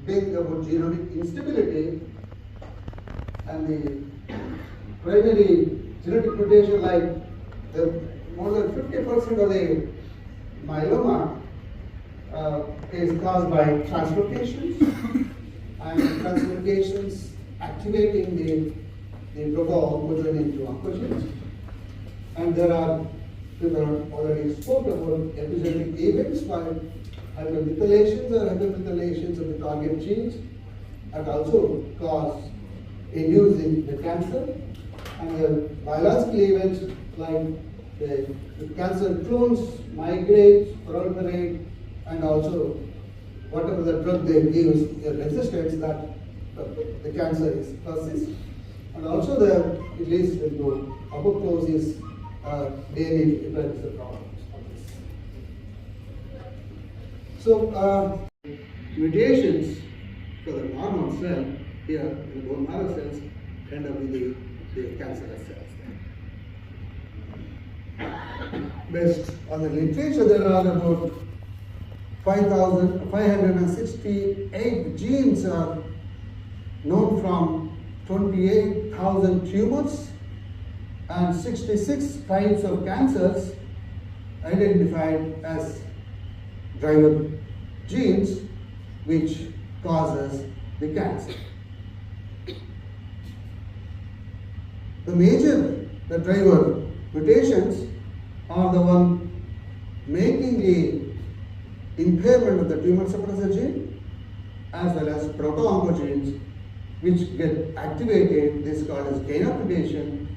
big about genomic instability, and the primary genetic mutation like more than 50% of the myeloma is caused by translocations, and translocations activating the proto-oncogene into oncogenes. And there are, people already spoke about epigenetic events by hypermethylations or hypermethylations of the target genes that also induce the cancer. And the biological events like the cancer clones migrate, proliferate, and also whatever the drug they give their resistance, that the cancer persists. And also it leads to apoptosis, DNA depends the problems of this. So mutations for the normal cell here in the bone marrow cells end up with the cancerous cells. Based on the literature, there are about 568 genes are known from 28,000 tumors and 66 types of cancers identified as driver genes which causes the cancer. The driver mutations are the one making the impairment of the tumor suppressor gene as well as proto-oncogenes which get activated. This is called as gain of mutation,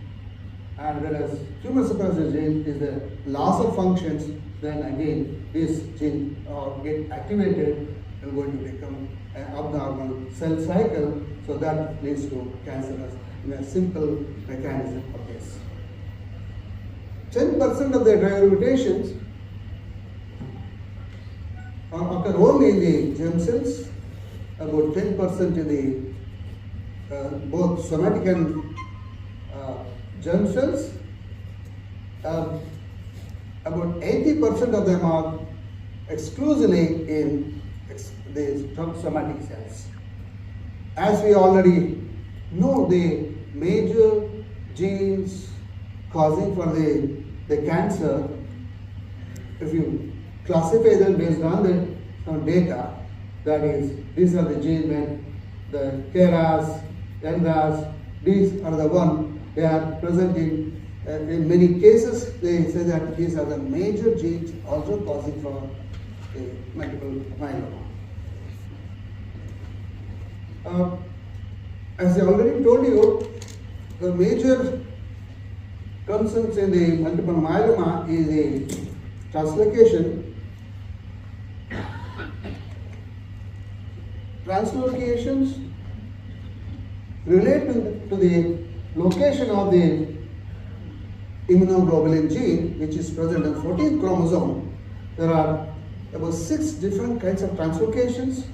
and whereas tumor suppressor gene is the loss of functions, then again this gene get activated and going to become an abnormal cell cycle, so that leads to cancerous in a simple mechanism of this. 10% of the driver mutations occur only in the germ cells, about 10% in the both somatic and germ cells. About 80% of them are exclusively in the somatic cells. As we already know, the major genes causing for the cancer, if you classify them based on some data, that is, these are the genes when the KRAS, NRAS, these are the one they are present in many cases. They say that these are the major genes also causing for multiple myeloma. As I already told you, the major concerns in the multiple myeloma is the translocation. Translocations relate to the location of the immunoglobulin gene, which is present in 14th chromosome. There are about 6 different kinds of translocations,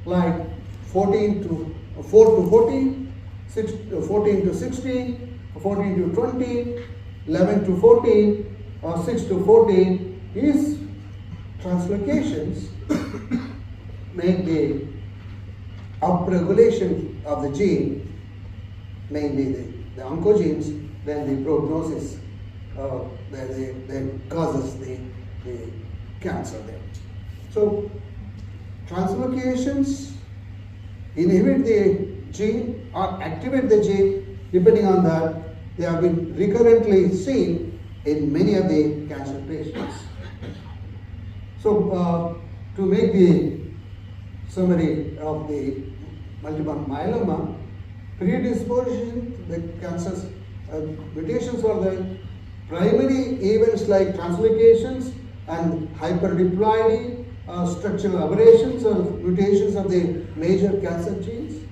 like 14 to 4 to 14, 14 to 16, 14 to 20, 11 to 14, or 6 to 14. These translocations make the upregulation of the gene, mainly the oncogenes, then the prognosis that causes the cancer there. So translocations inhibit the gene or activate the gene. Depending on that, they have been recurrently seen in many of the cancer patients. So to make the summary of the multiple myeloma, predisposition, the cancers, mutations are the primary events like translocations and hyperdiploidy, structural aberrations or mutations of the major cancer genes.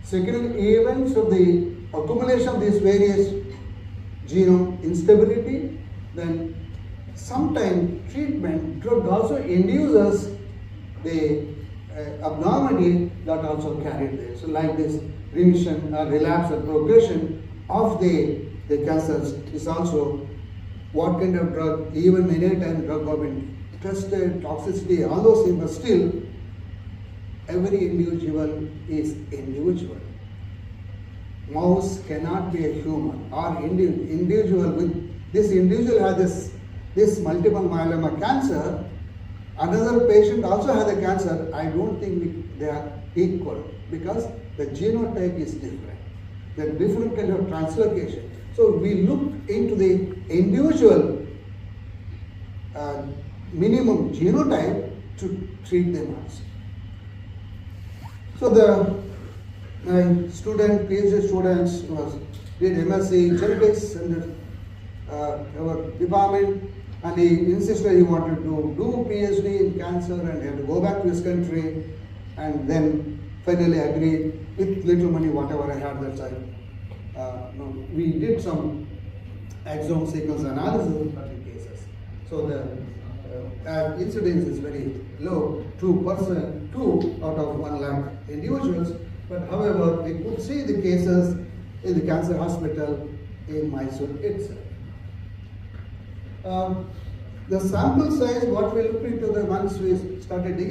Secondary events of the accumulation of these various genome instability. Then sometimes treatment drug also induces the abnormality that also carried there. So like this remission or relapse or progression of the cancers is also what kind of drug, even many times drug have been tested, toxicity, all those things, but still every individual is individual. Mouse cannot be a human or individual with this individual has this multiple myeloma cancer. Another patient also has a cancer. I don't think they are equal because the genotype is different. The different kind of translocation. So we look into the individual minimum genotype to treat them also. So my student, PhD students did MSc genetics in our department, and he insisted he wanted to do PhD in cancer and he had to go back to his country, and then finally agreed with little money, whatever I had that time. We did some exome sequence analysis in 30 cases. So the incidence is very low, 2%, 2 out of 1 lakh individuals. But however, we could see the cases in the cancer hospital in Mysore itself. The sample size, what we looked into the once we started digging